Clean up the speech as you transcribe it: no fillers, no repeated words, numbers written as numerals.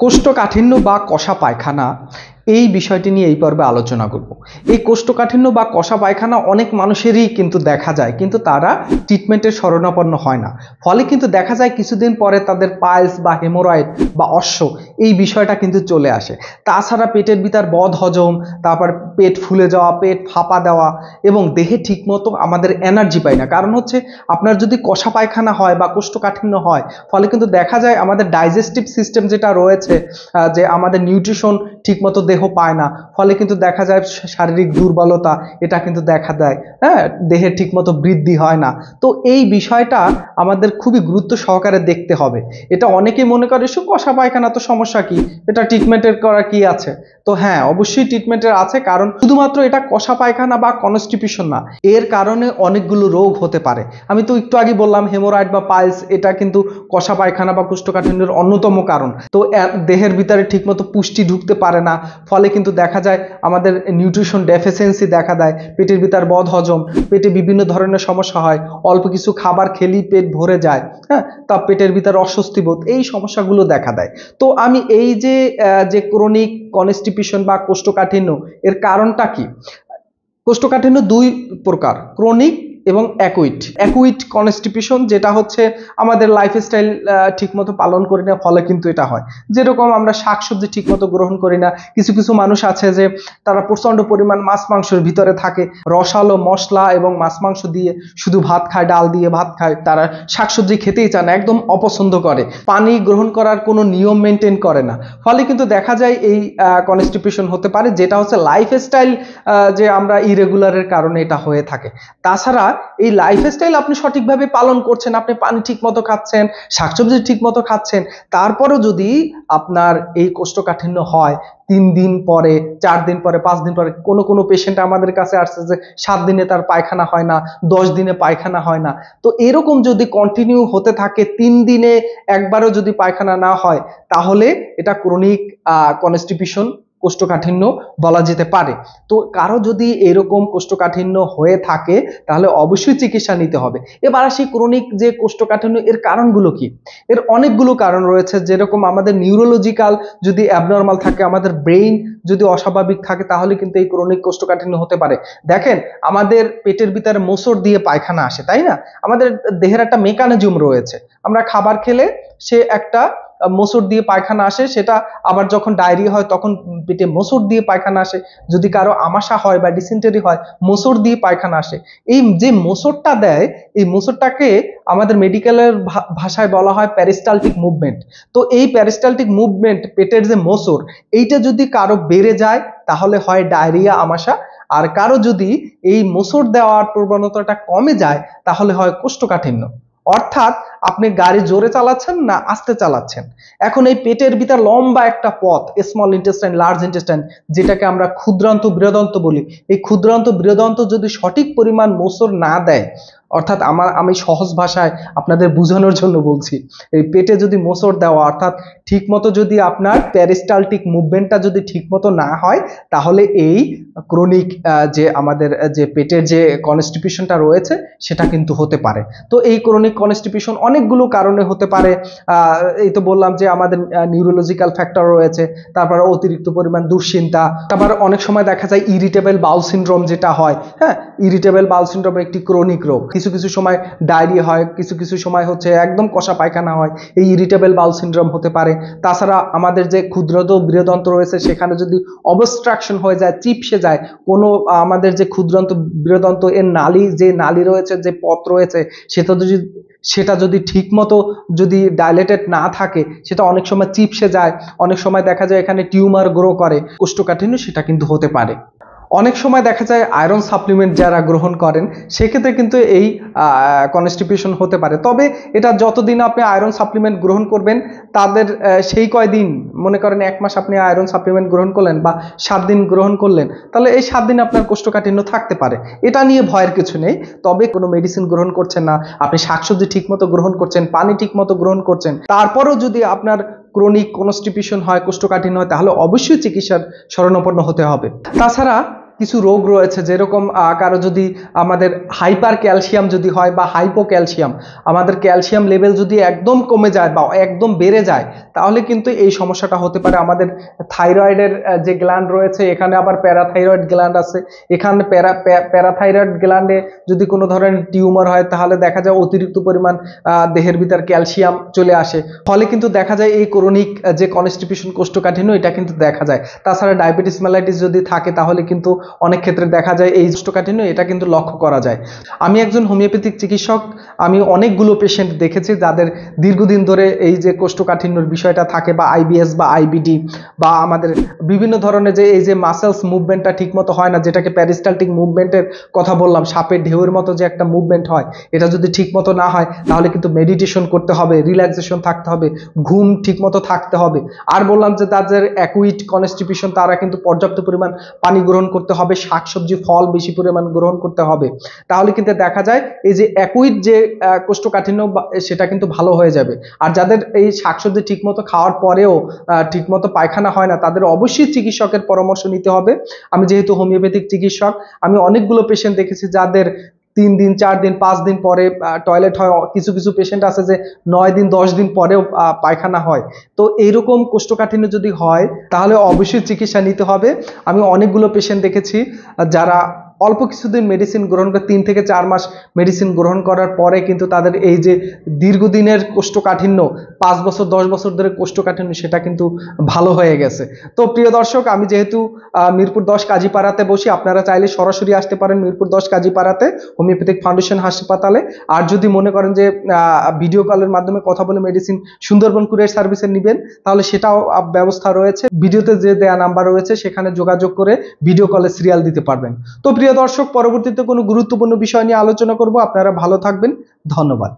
কোষ্ঠকাঠিন্য বা কষা পায়খানা এই বিষয়টি নিয়ে এই পর্বে আলোচনা করব। এই কোষ্ঠকাঠিন্য বা কষা পায়খানা অনেক মানুষেরই কিন্তু দেখা যায়, কিন্তু তারা ট্রিটমেন্টের শরণাপন্ন হয় না। ফলে কিন্তু দেখা যায় কিছুদিন পরে তাদের পাইলস বা হেমোরয়েড বা অশ্ব এই বিষয়টা কিন্তু চলে আসে। তাছাড়া পেটের ভিতর বদ হজম, তারপর পেট ফুলে যাওয়া, পেট ফাঁপা দেওয়া এবং দেহে ঠিকমতো আমাদের এনার্জি পাই না। কারণ হচ্ছে আপনার যদি কষা পায়খানা হয় বা কোষ্ঠকাঠিন্য হয়, ফলে কিন্তু দেখা যায় আমাদের ডাইজেস্টিভ সিস্টেম যেটা রয়েছে, যে আমাদের নিউট্রিশন ঠিকমতো দেহ পায় না, ফলে কিন্তু দেখা যায় শারীরিক দুর্বলতা এটা কিন্তু দেখা দেয়। হ্যাঁ, দেহের ঠিকমতো বৃদ্ধি হয় না। তো এই বিষয়টা আমাদের খুবই গুরুত্ব সহকারে দেখতে হবে। এটা অনেকেই মনে করে শুধু কষা পায়খানা, তো সমস্যা কি, এটা ট্রিটমেন্টের করার কি আছে? তো হ্যাঁ, অবশ্যই ট্রিটমেন্টের আছে, কারণ শুধুমাত্র এটা কষা পায়খানা বা কনস্টিপেশন না, এর কারণে অনেকগুলো রোগ হতে পারে। আমি তো একটু আগে বললাম হেমোরয়েড বা পাইলস, এটা কিন্তু কষা পায়খানা বা কোষ্ঠকাঠিন্যের অন্যতম কারণ। তো দেহের ভিতরে ঠিকমতো পুষ্টি ঢুকতে পারে না, ফলে কিন্তু দেখা যায় আমাদের নিউট্রিশন ডেফিসিয়েন্সি দেখা দেয়, পেটের ভিতর বদ হজম, পেটে বিভিন্ন ধরনের সমস্যা হয়, অল্প কিছু খাবার খেলেই পেট ভরে যায়, হ্যাঁ, তা পেটের ভিতর অস্বস্তি বোধ, এই সমস্যাগুলো দেখা দেয়। তো আমি এই যে ক্রনিক কনস্টিপেশন বা কোষ্ঠকাঠিন্য, এর কারণটা কি? কোষ্ঠকাঠিন্য দুই প্রকার, ক্রনিক এবং অ্যাকুইট কনস্টিপেশন, যেটা হচ্ছে আমাদের লাইফস্টাইল ঠিকমতো পালন করি না, ফলে কিন্তু এটা হয়। যেরকম আমরা শাকসবজি ঠিকমতো গ্রহণ করি না, কিছু কিছু মানুষ আছে যে তারা প্রচন্ড পরিমাণ মাছ মাংসের ভিতরে থাকে, রসালো মশলা এবং মাছ মাংস দিয়ে শুধু ভাত খায়, ডাল দিয়ে ভাত খায়, তারা শাকসবজি খেতেই চায় না, একদম অপছন্দ করে, পানি গ্রহণ করার কোনো নিয়ম মেনটেন করে না, ফলে কিন্তু দেখা যায় এই কনস্টিপেশন হতে পারে, যেটা হচ্ছে লাইফস্টাইল যে আমরা ইরেগুলারের কারণে এটা হয়ে থাকে। তাছাড়া এই লাইফস্টাইল আপনি সঠিকভাবে পালন করছেন, আপনি পানি ঠিকমতো খাচ্ছেন, শাকসবজি ঠিকমতো খাচ্ছেন, তারপরও যদি আপনার এই কোষ্ঠকাঠিন্য হয় 3 দিন পরে, 4 দিন পরে, 5 দিন পরে, কোনো পেশেন্ট আমাদের কাছে আসছে যে 7 দিনে তার পায়খানা হয় না, 10 দিনে পায়খানা হয় না। তো এরকম যদি কন্টিনিউ হতে থাকে, 3 দিনে একবারও যদি পায়খানা না হয়, তাহলে এটা ক্রনিক কনস্টিপেশন, কোষ্ঠকাঠিন্য বলা যেতে পারে। তো কারো যদি এরকম কোষ্ঠকাঠিন্য হয়ে থাকে, তাহলে অবশ্যই চিকিৎসা নিতে হবে। এবার আসি ক্রনিক যে কোষ্ঠকাঠিন্য, এর কারণগুলো কি? এর অনেকগুলো কারণ রয়েছে। যেরকম আমাদের নিউরোলজিক্যাল যদি অ্যাবনর্মাল থাকে, আমাদের ব্রেইন যদি অস্বাভাবিক থাকে, তাহলে কিন্তু এই ক্রনিক কোষ্ঠকাঠিন্য হতে পারে। দেখেন, আমাদের পেটের ভিতরে মোচড় দিয়ে পায়খানা আসে, তাই না? আমাদের দেহের একটা মেকানিজম রয়েছে, আমরা খাবার খেলে সে একটা মোচড় দিয়ে পায়খানা আসে, সেটা আবার যখন ডায়রিয়া হয় তখন পেটে মোচড় দিয়ে পায়খানা আসে, যদি কারো আমাশা হয় বা ডিসেন্টারি হয়, মোচড় দিয়ে পায়খানা আসে। এই যে মোচড়টা দেয়, এই মোচড়টাকে আমাদের মেডিকেলের ভাষায় বলা হয় প্যারিস্টালটিক মুভমেন্ট। তো এই প্যারিস্টালটিক মুভমেন্ট, পেটের যে মোচড়, এইটা যদি কারো বেড়ে যায়, তাহলে হয় ডায়রিয়া, আমাশা। আর কারো যদি এই মোচড় দেওয়ার প্রবণতাটা কমে যায়, তাহলে হয় কোষ্ঠকাঠিন্য। অর্থাৎ আপনি গাড়ি জোরে চালাচ্ছেন না আস্তে চালাচ্ছেন, এখন এই পেটের ভিতর লম্বা একটা পথ, স্মল ইন্টেস্টাইন, লার্জ ইন্টেস্টাইন, যেটাকে আমরা ক্ষুদ্রান্ত বৃহদান্ত বলি, এই ক্ষুদ্রান্ত বৃহদান্ত যদি সঠিক পরিমাণ মোচড় না দেয়, অর্থাৎ আমি সহজ ভাষায় আপনাদের বোঝানোর জন্য বলছি, এই পেটে যদি মোচড় দেওয়া, অর্থাৎ ঠিকমতো যদি আপনার প্যারিস্টালটিক মুভমেন্টটা যদি ঠিকমতো না হয়, তাহলে এই ক্রনিক যে আমাদের যে পেটের যে কনস্টিপেশনটা রয়েছে, সেটা কিন্তু হতে পারে। তো এই ক্রনিক কনস্টিপেশন অনেকগুলো কারণে হতে পারে। এই তো বললাম যে আমাদের নিউরোলজিক্যাল ফ্যাক্টর রয়েছে, তারপর অতিরিক্ত পরিমাণ দুশ্চিন্তা, তারপর অনেক সময় দেখা যায় ইরিটেবল বাউল সিনড্রোম যেটা হয়, হ্যাঁ, ইরিটেবল বাউল সিনড্রোম একটি ক্রনিক রোগ। কিছু কিছু সময় ডায়রিয়া হয়, কিছু কিছু সময় হচ্ছে একদম কষা পায়খানা হয়, এই ইরিটেবল বাউল সিনড্রোম হতে পারে। তাছাড়া আমাদের যে ক্ষুদ্রান্ত বৃহদান্ত রয়েছে, সেখানে যদি অবস্ট্রাকশন হয়ে যায়, চিপসে যায়, কোনো আমাদের যে ক্ষুদ্রান্ত বৃহদান্ত এর নালী রয়েছে, যে পথ রয়েছে, সেটা যদি ঠিকমতো যদি ডাইলেটেড না থাকে, সেটা অনেক সময় চিপসে যায়, অনেক সময় দেখা যায় এখানে টিউমার গ্রো করে, কোষ্ঠকাঠিন্য সেটা কিন্তু হতে পারে। অনেক সময় দেখা যায় আয়রন সাপ্লিমেন্ট যারা গ্রহণ করেন, সেক্ষেত্রে কিন্তু এই কনস্টিপেশন হতে পারে। তবে এটা যতদিন আপনি আয়রন সাপ্লিমেন্ট গ্রহণ করবেন, তাদের সেই কয়দিন, মনে করেন 1 মাস আপনি আয়রন সাপ্লিমেন্ট গ্রহণ করলেন বা 7 দিন গ্রহণ করলেন, তাহলে এই 7 দিন আপনার কোষ্ঠকাঠিন্য থাকতে পারে, এটা নিয়ে ভয়ের কিছু নেই। তবে কোনো মেডিসিন গ্রহণ করছেন না, আপনি শাকসবজি ঠিকমতো গ্রহণ করছেন, পানি ঠিকমতো গ্রহণ করছেন, তারপরেও যদি আপনার ক্রনিক কনস্টিপেশন হয়, কোষ্ঠকাঠিন্য হয়, তাহলে অবশ্যই চিকিৎসার শরণাপন্ন হতে হবে। তাছাড়া কিছু রোগ রয়েছে, যেরকম কারো যদি আমাদের হাইপার ক্যালসিয়াম যদি হয় বা হাইপো ক্যালসিয়াম, আমাদের ক্যালসিয়াম লেভেল যদি একদম কমে যায় বা একদম বেড়ে যায়, তাহলে কিন্তু এই সমস্যাটা হতে পারে। আমাদের থাইরয়েডের যে গ্ল্যান্ড রয়েছে, এখানে আবার প্যারাথাইরয়েড গ্ল্যান্ড আছে, এখানে প্যারাথাইরয়েড গ্ল্যান্ডে যদি কোনো ধরনের টিউমার হয়, তাহলে দেখা যায় অতিরিক্ত পরিমাণ দেহের ভিতর ক্যালসিয়াম চলে আসে, ফলে কিন্তু দেখা যায় এই ক্রনিক যে কনস্টিপেশন, কোষ্ঠকাঠিন্য, এটা কিন্তু দেখা যায়। তাছাড়া ডায়াবেটিস মেলাইটিস যদি থাকে, তাহলে কিন্তু অনেক ক্ষেত্রে দেখা যায় এই কোষ্ঠকাঠিন্য, এটা কিন্তু লক্ষ্য করা যায়। আমি একজন হোমিওপ্যাথিক চিকিৎসক, আমি অনেকগুলো পেশেন্ট দেখেছি যাদের দীর্ঘদিন ধরে এই যে কোষ্ঠকাঠিন্যর বিষয়টা থাকে, বা আইবিএস বা আইবিডি, বা আমাদের বিভিন্ন ধরনের যে এই যে মাসেলস মুভমেন্টটা ঠিকমতো হয় না, যেটাকে প্যারিস্টালটিক মুভমেন্টের কথা বললাম, সাপের ঢেউয়ের মতো যে একটা মুভমেন্ট হয়, এটা যদি ঠিকমতো না হয়, তাহলে কিন্তু মেডিটেশন করতে হবে, রিল্যাক্সেশন থাকতে হবে, ঘুম ঠিকমতো থাকতে হবে। আর বললাম যে তাদের অ্যাকুইট কনস্টিপেশন, তারা কিন্তু পর্যাপ্ত পরিমাণ পানি গ্রহণ করতে হবে, শাকসবজি ফল বেশি পরিমাণ গ্রহণ করতে হবে। তাহলে কিন্তু দেখা যায় এই যে অ্যাকুইট যে কোষ্ঠকাঠিন্য, সেটা কিন্তু ভালো হয়ে যাবে। আর যাদের এই শাকসবজি ঠিকমতো খাওয়ার পরেও ঠিকমতো পায়খানা হয় না, তাদের অবশ্যই চিকিৎসকের পরামর্শ নিতে হবে। আমি যেহেতু হোমিওপ্যাথিক চিকিৎসক, আমি অনেকগুলো পেশেন্ট দেখেছি যাদের 3 দিন 4 দিন 5 দিন পরে টয়লেট হয়, কিছু কিছু পেশেন্ট আছে যে 9 দিন 10 দিন পরেও পায়খানা হয়। তো এইরকম কোষ্ঠকাঠিন্য যদি হয়, তাহলে অবশ্যই চিকিৎসা নিতে হবে। আমি অনেকগুলো পেশেন্ট দেখেছি যারা অল্প কিছুদিন মেডিসিন গ্রহণ করে, 3 থেকে 4 মাস মেডিসিন গ্রহণ করার পরে কিন্তু তাদের এই যে দীর্ঘদিনের কোষ্ঠকাঠিন্য, 5 বছর 10 বছর ধরে কোষ্ঠকাঠিন্য, সেটা কিন্তু ভালো হয়ে গেছে। তো প্রিয় দর্শক, আমি যেহেতু মিরপুর 10 কাজীপাড়াতে বসি, আপনারা চাইলে সরাসরি আসতে পারেন মিরপুর 10 কাজীপাড়াতে হোমিওপ্যাথিক ফাউন্ডেশন হাসপাতালে। আর যদি মনে করেন যে ভিডিও কলের মাধ্যমে কথা বলে মেডিসিন সুন্দরবন কুরিয়ার সার্ভিসে নেবেন, তাহলে সেটাও ব্যবস্থা রয়েছে। ভিডিওতে যে দেয়া নাম্বার রয়েছে, সেখানে যোগাযোগ করে ভিডিও কলে সিরিয়াল দিতে পারবেন। তো প্রিয় দর্শক, পরবর্তীতে কোনো গুরুত্বপূর্ণ বিষয় নিয়ে আলোচনা করব। আপনারা ভালো থাকবেন, ধন্যবাদ।